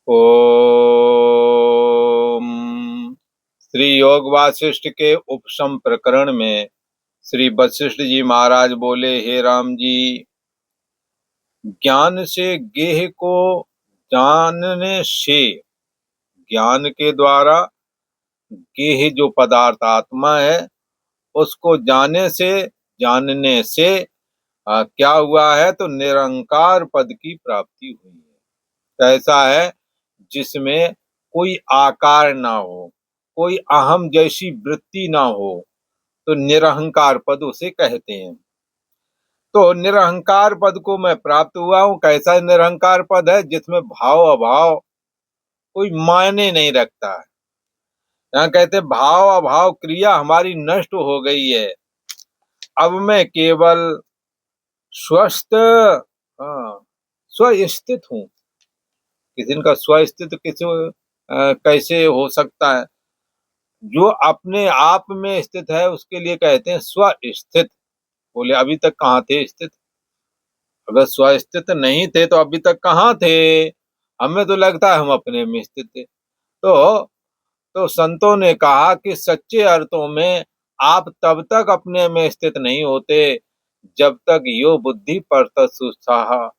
ओम। श्री योग वासिष्ठ के उपशम प्रकरण में श्री वशिष्ठ जी महाराज बोले, हे राम जी, ज्ञान से गेह को जानने से, ज्ञान के द्वारा गेह जो पदार्थ आत्मा है उसको जानने से क्या हुआ है, तो निरंकार पद की प्राप्ति हुई है। कैसा है? जिसमें कोई आकार ना हो, कोई अहम जैसी वृत्ति ना हो, तो निरहंकार पद उसे कहते हैं। तो निरहंकार पद को मैं प्राप्त हुआ हूं। कैसा निरहंकार पद है? जिसमें भाव अभाव कोई मायने नहीं रखता है। यहाँ कहते भाव अभाव क्रिया हमारी नष्ट हो गई है। अब मैं केवल स्वस्थ स्वस्थित हूँ। किसी का स्वस्थित कैसे हो सकता है? जो अपने आप में स्थित है उसके लिए कहते हैं स्वस्थित। बोले अभी तक कहाँ थे स्थित? अगर स्वस्थित नहीं थे तो अभी तक कहाँ थे? हमें तो लगता है हम अपने में स्थित थे। तो संतों ने कहा कि सच्चे अर्थों में आप तब तक अपने में स्थित नहीं होते जब तक यो बुद्धि परतत्सुत्साह,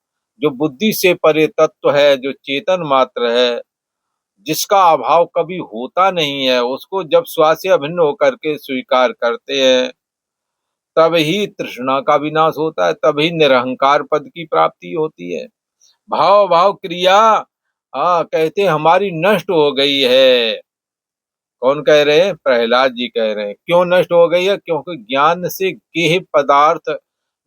जो बुद्धि से परे तत्व है, जो चेतन मात्र है, जिसका अभाव कभी होता नहीं है, उसको जब स्व से अभिन्न होकर के स्वीकार करते हैं तब ही तृष्णा का विनाश होता है, तभी निरहंकार पद की प्राप्ति होती है। भाव भाव क्रिया कहते हमारी नष्ट हो गई है। कौन कह रहे हैं? प्रहलाद जी कह रहे हैं। क्यों नष्ट हो गई है? क्योंकि ज्ञान से गेह पदार्थ,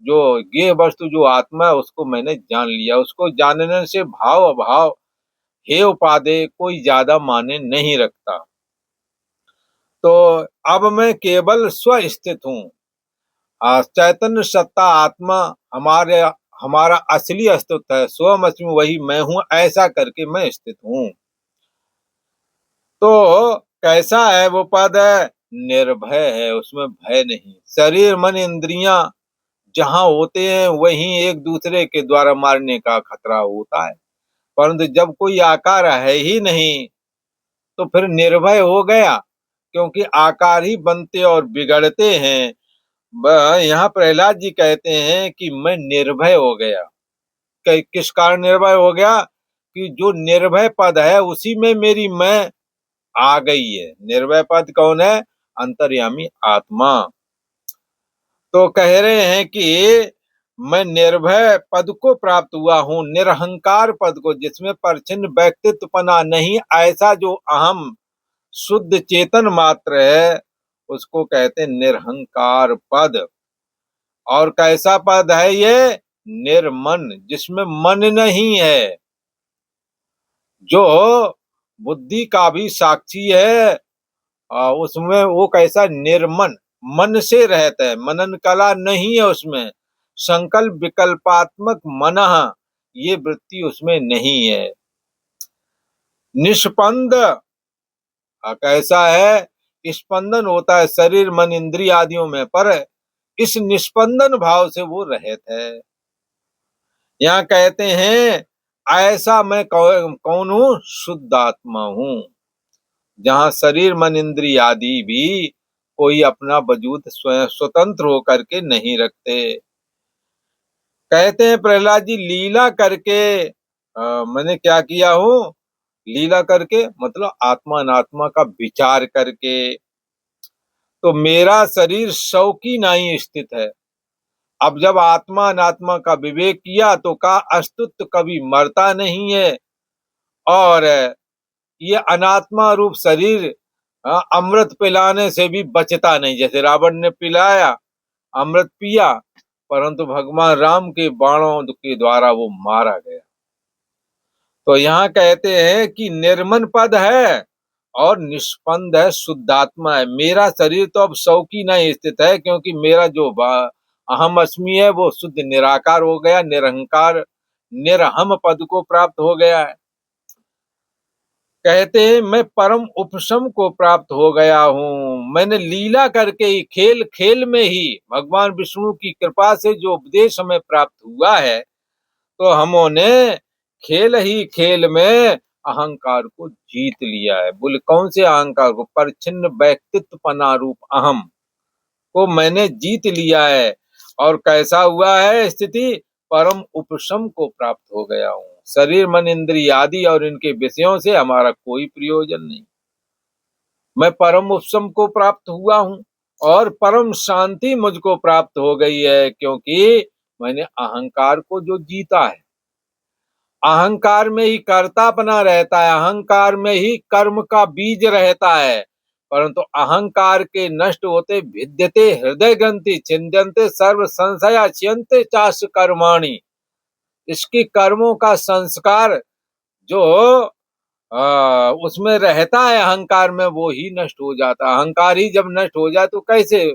जो गेह वस्तु जो आत्मा है, उसको मैंने जान लिया। उसको जानने से भाव अभाव हे उपादेय कोई ज्यादा माने नहीं रखता। तो अब मैं केवल स्वस्थित हूँ। चैतन्य सत्ता आत्मा हमारा असली अस्तित्व है। स्वयं अस्मि, वही मैं हूँ, ऐसा करके मैं स्थित हूँ। तो कैसा है वो पद? है निर्भय है, उसमें भय नहीं। शरीर मन इंद्रियां जहां होते हैं वहीं एक दूसरे के द्वारा मारने का खतरा होता है, परंतु जब कोई आकार है ही नहीं तो फिर निर्भय हो गया, क्योंकि आकार ही बनते और बिगड़ते हैं। यहाँ प्रहलाद जी कहते हैं कि मैं निर्भय हो गया। किस कारण निर्भय हो गया? कि जो निर्भय पद है उसी में मेरी मैं आ गई है। निर्भय पद कौन है? अंतर्यामी आत्मा। तो कह रहे हैं कि मैं निर्भय पद को प्राप्त हुआ हूँ, निरहंकार पद को, जिसमें परछिन्न व्यक्तित्वपना नहीं, ऐसा जो अहम शुद्ध चेतन मात्र है उसको कहते हैं निरहंकार पद। और कैसा पद है ये? निर्मन, जिसमें मन नहीं है, जो बुद्धि का भी साक्षी है। उसमें वो कैसा? निर्मन, मन से रहता है, मनन कला नहीं है उसमें। संकल्प विकल्पात्मक मनः, ये वृत्ति उसमें नहीं है। निष्पंद कैसा है? स्पंदन होता है शरीर मन इंद्रिय आदियों में, पर इस निष्पंदन भाव से वो रहित है। यहाँ कहते हैं ऐसा मैं कौन हूँ? शुद्ध आत्मा हूँ, जहाँ शरीर मन इंद्रिय आदि भी कोई अपना वजूद स्वयं स्वतंत्र होकर के नहीं रखते। कहते हैं प्रहलाद जी, लीला करके मैंने क्या किया हूँ? लीला करके मतलब आत्मा अनात्मा का विचार करके। तो मेरा शरीर शौकी नहीं स्थित है। अब जब आत्मा अनात्मा का विवेक किया तो का अस्तित्व कभी मरता नहीं है, और ये अनात्मा रूप शरीर अमृत पिलाने से भी बचता नहीं। जैसे रावण ने पिलाया, अमृत पिया, परंतु भगवान राम के बाणों के द्वारा वो मारा गया। तो यहाँ कहते हैं कि निर्मन पद है और निष्पंद है, शुद्धात्मा है। मेरा शरीर तो अब शौकी नहीं स्थित है, क्योंकि मेरा जो अहम अस्मि है वो शुद्ध निराकार हो गया, निरहंकार निरहम पद को प्राप्त हो गया है। कहते हैं मैं परम उपशम को प्राप्त हो गया हूँ। मैंने लीला करके ही, खेल खेल में ही भगवान विष्णु की कृपा से जो उपदेश हमें प्राप्त हुआ है, तो हमने खेल ही खेल में अहंकार को जीत लिया है। बोले कौन से अहंकार को? परिच्छिन्न व्यक्तित्व पनारूप अहम को मैंने जीत लिया है। और कैसा हुआ है स्थिति? परम उपशम को प्राप्त हो गया हूं। शरीर मन इंद्रिय आदि और इनके विषयों से हमारा कोई प्रयोजन नहीं। मैं परम उपशम को प्राप्त हुआ हूं और परम शांति मुझको प्राप्त हो गई है, क्योंकि मैंने अहंकार को जो जीता है। अहंकार में ही कर्तापना रहता है, अहंकार में ही कर्म का बीज रहता है। परंतु अहंकार के नष्ट होते भिद्यते हृदय ग्रंथि छिन्द्यन्ते सर्व संशया छियन्ते चाश कर्माणि। इसकी कर्मों का संस्कार जो उसमें रहता है अहंकार में, वो ही नष्ट हो जाता है। अहंकार ही जब नष्ट हो जाए तो कैसे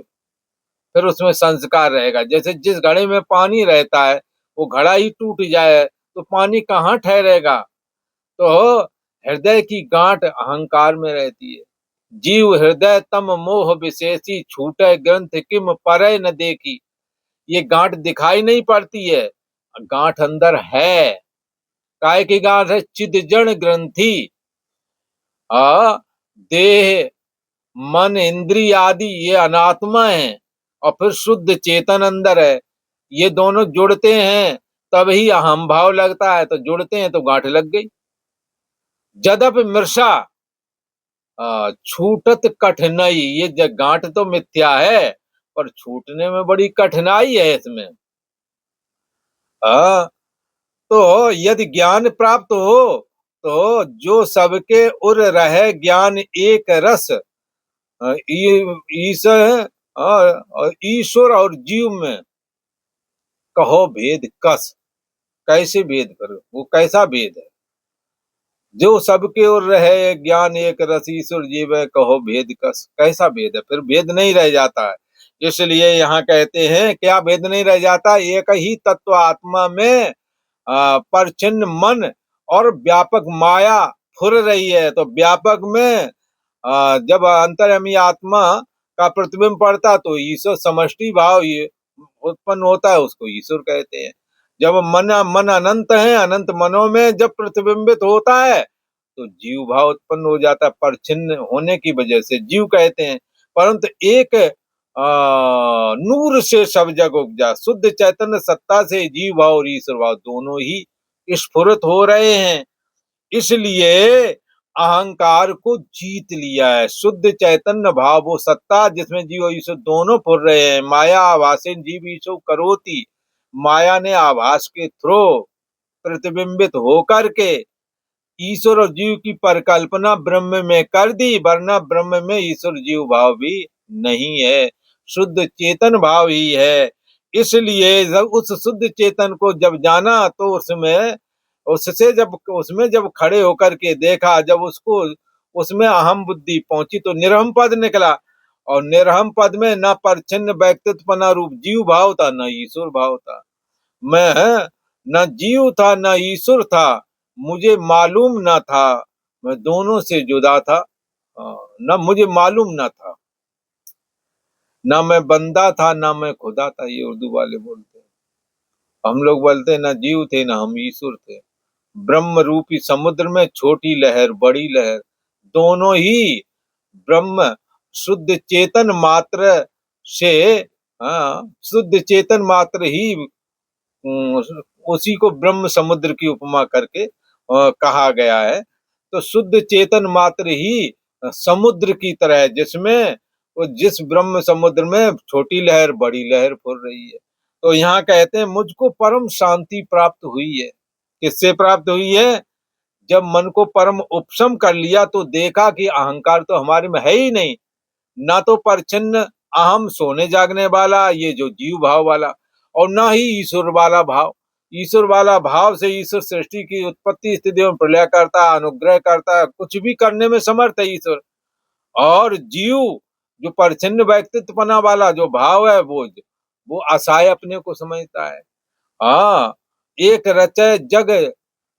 फिर उसमें संस्कार रहेगा? जैसे जिस घड़े में पानी रहता है, वो घड़ा ही टूट जाए तो पानी कहाँ ठहरेगा? तो हृदय की गांठ अहंकार में रहती है। जीव हृदय तम मोह विशेषी छूटे ग्रंथ किम परे न देखी। ये गांठ दिखाई नहीं पड़ती है, गांठ अंदर है। काय की गांठ है? चिदजन ग्रंथि। देह मन इंद्रिय आदि ये अनात्मा है, और फिर शुद्ध चेतन अंदर है। ये दोनों जुड़ते हैं तभी अहम भाव लगता है, तो जुड़ते हैं तो गांठ लग गई। जदप मृषा छूटत कठिनाई। ये गांठ तो मिथ्या है, पर छूटने में बड़ी कठिनाई है इसमें। तो यदि ज्ञान प्राप्त हो तो जो सबके उर रहे ज्ञान एक रस, ईश्वर और जीव में कहो भेद कस। कैसे भेद करो? वो कैसा भेद है? जो सबके ओर रहे ज्ञान एक रस ईश्वर जीव है कहो भेद कस। कैसा भेद है? फिर भेद नहीं रह जाता है। इसलिए यहाँ कहते हैं क्या भेद नहीं रह जाता? एक ही तत्व आत्मा में परिच्छिन्न मन और व्यापक माया फुर रही है। तो व्यापक में जब अंतर्यामी आत्मा का प्रतिबिंब पड़ता तो ईश्वर समष्टि भाव ये उत्पन्न होता है, उसको ईश्वर कहते हैं। जब मन अनंत है, अनंत मनों में जब प्रतिबिंबित होता है तो जीव भाव उत्पन्न हो जाता है। परिच्छिन्न होने की वजह से जीव कहते हैं। परंतु एक नूर से सब जग उपजा, शुद्ध चैतन्य सत्ता से जीव भाव और ईश्वर भाव दोनों ही स्फुरित हो रहे हैं। इसलिए अहंकार को जीत लिया है। शुद्ध चैतन्य भाव वो सत्ता जिसमें जीव और ईश्वर दोनों फुर रहे हैं। माया आभासेन जीव ईश्वर करोति। माया ने आभास के थ्रू प्रतिबिंबित होकर के ईश्वर और जीव की परिकल्पना ब्रह्म में कर दी, वरना ब्रह्म में ईश्वर जीव भाव भी नहीं है, शुद्ध चेतन भाव ही है। इसलिए जब उस शुद्ध चेतन को जब जाना तो उसमें जब खड़े होकर के देखा, जब उसको उसमें अहम बुद्धि पहुंची तो निरहम पद निकला। और निरहम पद में न परिच्छिन्न व्यक्तित्व रूप जीव भाव था, न ईश्वर भाव था। मैं न जीव था न ईश्वर था, मुझे मालूम न था, मैं दोनों से जुदा था। न मुझे मालूम न था, ना मैं बंदा था ना मैं खुदा था। ये उर्दू वाले बोलते हैं। हम लोग बोलते हैं ना जीव थे ना हम ईश्वर थे। ब्रह्म रूपी समुद्र में छोटी लहर बड़ी लहर दोनों ही ब्रह्म शुद्ध चेतन मात्र से, शुद्ध चेतन मात्र ही उसी को ब्रह्म समुद्र की उपमा करके कहा गया है। तो शुद्ध चेतन मात्र ही समुद्र की तरह है, जिसमें वो जिस ब्रह्म समुद्र में छोटी लहर बड़ी लहर फुल रही है। तो यहाँ कहते हैं मुझको परम शांति प्राप्त हुई है। किससे प्राप्त हुई है? जब मन को परम उपशम कर लिया तो देखा कि अहंकार तो हमारे में है ही नहीं, ना तो परिच्छिन्न अहम सोने जागने वाला ये जो जीव भाव वाला, और ना ही ईश्वर वाला भाव। ईश्वर वाला भाव से ईश्वर सृष्टि की उत्पत्ति स्थिति में प्रलय करता, अनुग्रह करता, कुछ भी करने में समर्थ है ईश्वर। और जीव जो परिच्छिन्न व्यक्तित्वपना वाला जो भाव है वो असहाय अपने को समझता है। एक रचय जग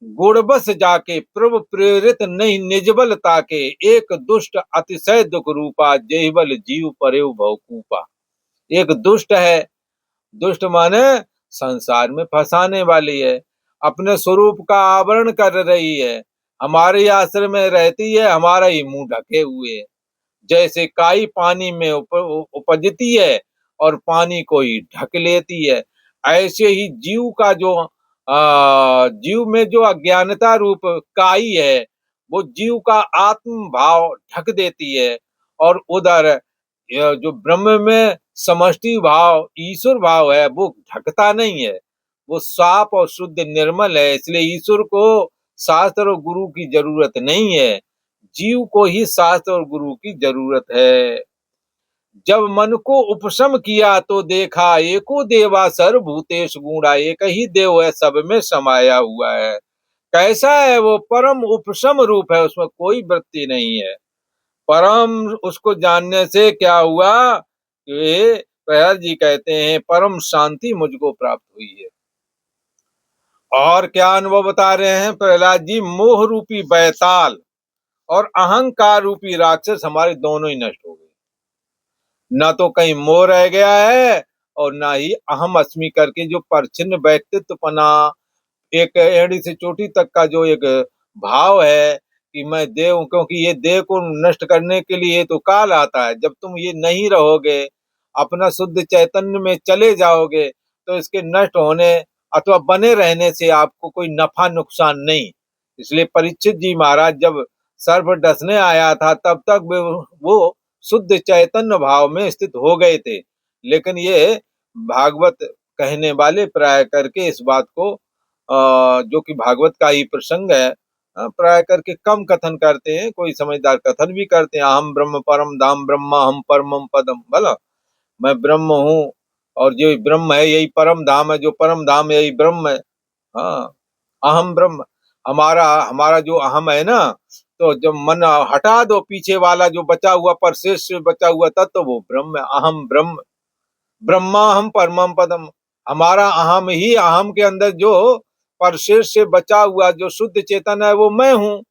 गुण बस जाके प्रभु प्रेरित नहीं निजबल ताके, एक दुष्ट अतिशय दुख रूपा जेहिबल जीव परेव भवकूपा। एक दुष्ट है, दुष्ट माने संसार में फंसाने वाली है, अपने स्वरूप का आवरण कर रही है, हमारे ही आश्रम में रहती है, हमारा ही मुंह ढके हुए है। जैसे काई पानी में उपजती है और पानी को ही ढक लेती है, ऐसे ही जीव का जो जीव में जो अज्ञानता रूप काई है, वो जीव का आत्म भाव ढक देती है। और उधर जो ब्रह्म में समष्टि भाव, ईश्वर भाव है, वो ढकता नहीं है, वो साफ और शुद्ध निर्मल है। इसलिए ईश्वर को शास्त्र और गुरु की जरूरत नहीं है, जीव को ही शास्त्र और गुरु की जरूरत है। जब मन को उपशम किया तो देखा एको देवा सर्वभूतेषु गूढ़ा, एक ही देव है, सब में समाया हुआ है। कैसा है वो? परम उपशम रूप है, उसमें कोई वृत्ति नहीं है। परम, उसको जानने से क्या हुआ कि प्रहलाद जी कहते हैं परम शांति मुझको प्राप्त हुई है। और क्या अनुभव बता रहे हैं प्रहलाद जी? मोह रूपी बैताल और अहंकार रूपी राक्षस हमारे दोनों ही नष्ट हो गए। ना तो कहीं मोह रह गया है और ना ही अहम अस्मि करके जो परछिन्न व्यक्तित्व पना, एक एड़ी से चोटी तक का जो एक भाव है कि मैं देव हूं, क्योंकि ये देह को नष्ट करने के लिए तो काल आता है। जब तुम ये नहीं रहोगे, अपना शुद्ध चैतन्य में चले जाओगे, तो इसके नष्ट होने अथवा बने रहने से आपको कोई नफा नुकसान नहीं। इसलिए परीक्षित जी महाराज जब सर्प डसने आया था, तब तक वो शुद्ध चैतन्य भाव में स्थित हो गए थे। लेकिन ये भागवत कहने वाले प्राय करके इस बात को जो कि भागवत का ही प्रसंग है, प्राय करके कम कथन करते हैं। कोई समझदार कथन भी करते हैं, अहम ब्रह्म परम धाम ब्रह्म हम परमम पदम, बोला मैं ब्रह्म हूँ और जो ब्रह्म है यही परम धाम है, जो परम धाम यही ब्रह्म है। हाँ, अहम ब्रह्म, हमारा हमारा जो अहम है ना, तो जब मन हटा दो, पीछे वाला जो बचा हुआ परशेष बचा हुआ तत्व, तो वो ब्रह्म है, अहम ब्रह्म, ब्रह्मा हम परमम पदम। हमारा अहम ही, अहम के अंदर जो परशेष से बचा हुआ जो शुद्ध चेतन है, वो मैं हूँ।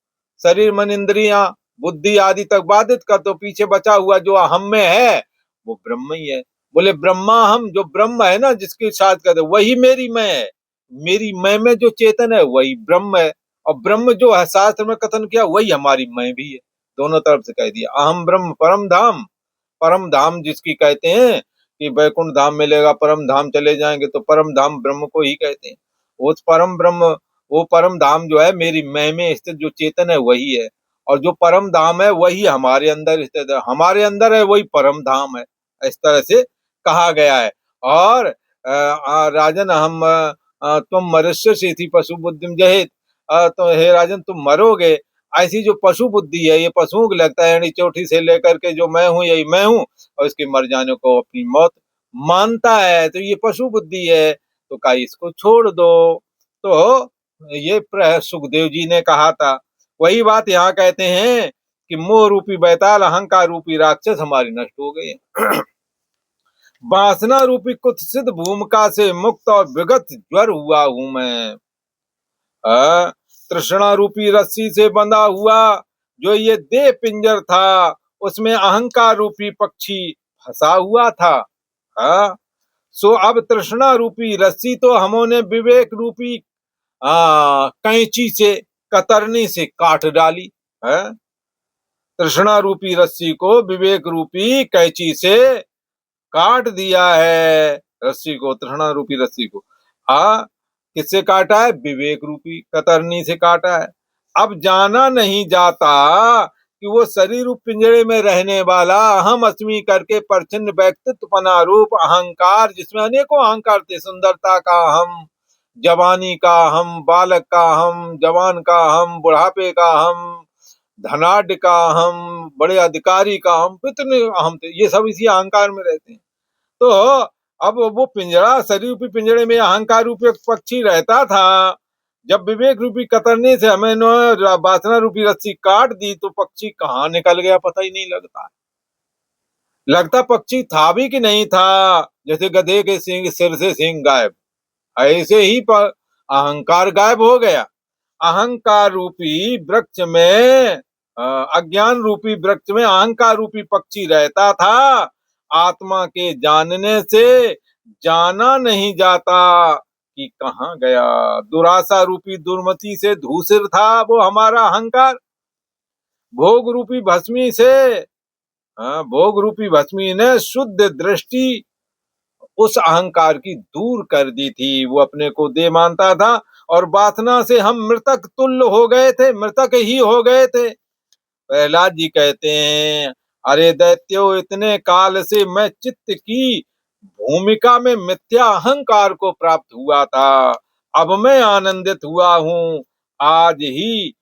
शरीर मन इंद्रियां बुद्धि आदि तक बाधित कर दो, पीछे बचा हुआ जो अहम में है वो ब्रह्म ही है। बोले ब्रह्मा हम, जो ब्रह्म है ना जिसके साथ कहते वही मेरी मैं है, मेरी मैं में जो चेतन है वही ब्रह्म है। और ब्रह्म जो है शास्त्र में कथन किया वही हमारी मैं भी है। दोनों तरफ से कह दिया, अहम ब्रह्म परम धाम। परम धाम जिसकी कहते हैं कि वैकुंठ धाम मिलेगा, परम धाम चले जाएंगे, तो परम धाम ब्रह्म को ही कहते हैं। उस परम ब्रह्म, वो परम धाम जो है मेरी मैं में स्थित जो चेतन है वही है। और जो परम धाम है वही हमारे अंदर स्थित है, हमारे अंदर है वही परम धाम है। इस तरह से कहा गया है। और राजन हम तुम मनुष्य थी पशु बुद्धि जहित, तो हे राजन तुम मरोगे। ऐसी जो पशु बुद्धि है, ये पशुओं को लगता है यानी चोटी से लेकर के जो मैं हूँ यही मैं हूँ, और इसके मर जाने को अपनी मौत मानता है, तो ये पशु बुद्धि है, तो का इसको छोड़ दो। तो ये सुखदेव जी ने कहा था। वही बात यहाँ कहते हैं कि मोह रूपी बैताल अहंकार रूपी राक्षस हमारी नष्ट हो गए। वासना रूपी कुत्सित भूमिका से मुक्त और विगत ज्वर हुआ हूं मैं। तृष्णा रूपी रस्सी से बंधा हुआ जो ये देह पिंजर था, उसमें अहंकार रूपी पक्षी फंसा हुआ था। सो अब तृष्णा रूपी रस्सी तो हमने विवेक रूपी कैंची से, कतरनी से काट डाली है। तृष्णा रूपी रस्सी को विवेक रूपी कैंची से काट दिया है। रस्सी को, तृष्णा रूपी रस्सी को किससे काटा है? विवेक रूपी कतरनी से काटा है। अब जाना नहीं जाता कि वो शरीर रूप पिंजरे में रहने वाला अहम अस्मि करके परछिन्न व्यक्तित्व पना रूप अहंकार, जिसमें अनेकों अहंकार थे, सुंदरता का हम, जवानी का हम, बालक का हम, जवान का हम, बुढ़ापे का हम, धनाढ़ का हम, बड़े अधिकारी का हम, कितने अहम थे, ये सब इसी अहंकार में रहते हैं। तो अब वो पिंजरा, शरीर रूपी पिंजरे में अहंकार रूपी पक्षी रहता था। जब विवेक रूपी कतरने से हमें वासना रूपी रस्सी काट दी, तो पक्षी कहाँ निकल गया पता ही नहीं लगता। लगता पक्षी था भी कि नहीं था। जैसे गधे के सिंह सिर से सिंह गायब, ऐसे ही अहंकार गायब हो गया। अहंकार रूपी वृक्ष में, अज्ञान रूपी वृक्ष में अहंकार रूपी पक्षी रहता था। आत्मा के जानने से जाना नहीं जाता कि कहाँ गया। दुराशा रूपी दुर्मति से धूसर था वो हमारा अहंकार। भोग रूपी भस्मी से, भोग रूपी भस्मी ने शुद्ध दृष्टि उस अहंकार की दूर कर दी थी। वो अपने को दे मानता था और वासना से हम मृतक तुल्य हो गए थे, मृतक ही हो गए थे। प्रहलाद जी कहते हैं, अरे दैत्यो, इतने काल से मैं चित्त की भूमिका में मिथ्या अहंकार को प्राप्त हुआ था, अब मैं आनंदित हुआ हूँ। आज ही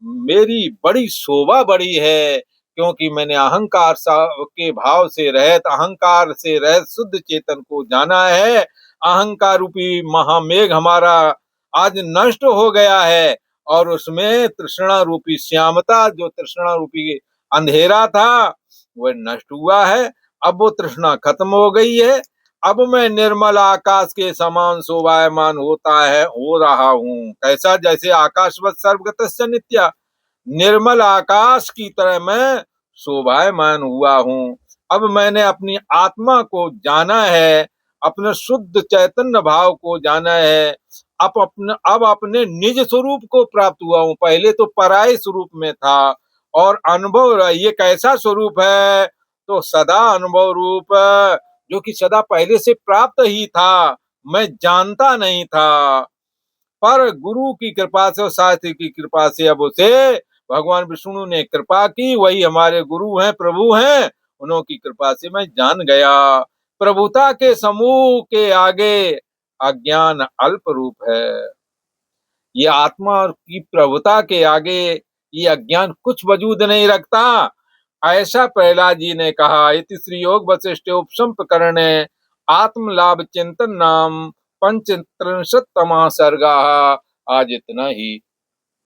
मेरी बड़ी शोभा बढ़ी है, क्योंकि मैंने अहंकार के भाव से रहित, अहंकार से रहित शुद्ध चेतन को जाना है। अहंकार रूपी महामेघ हमारा आज नष्ट हो गया है और उसमें तृष्णा रूपी श्यामता, जो तृष्णा रूपी अंधेरा था, वह नष्ट हुआ है। अब वो तृष्णा खत्म हो गई है। अब मैं निर्मल आकाश के समान शोभायमान हो रहा हूँ। कैसा? जैसे आकाशवत सर्वगतस्य नित्या, निर्मल आकाश की तरह मैं शोभायमान हुआ हूँ। अब मैंने अपनी आत्मा को जाना है, अपने शुद्ध चैतन्य भाव को जाना है। अब अपने निज स्वरूप को प्राप्त हुआ हूँ। पहले तो पराये स्वरूप में था और अनुभव, ये कैसा स्वरूप है? तो सदा अनुभव रूप, जो कि सदा पहले से प्राप्त ही था, मैं जानता नहीं था। पर गुरु की कृपा से और शास्त्र की कृपा से अब उसे भगवान विष्णु ने कृपा की। वही हमारे गुरु हैं, प्रभु हैं, उन्हों की कृपा से मैं जान गया। प्रभुता के समूह के आगे अज्ञान अल्प रूप है। ये आत्मा की प्रभुता के आगे ये अज्ञान कुछ वजूद नहीं रखता। ऐसा प्रहलाद जी ने कहा। इति श्री योग वशिष्ठ उपसम प्रकरणे आत्म लाभ चिंतन नाम पंचत्रिंशत्तमा सर्गा। आज इतना ही।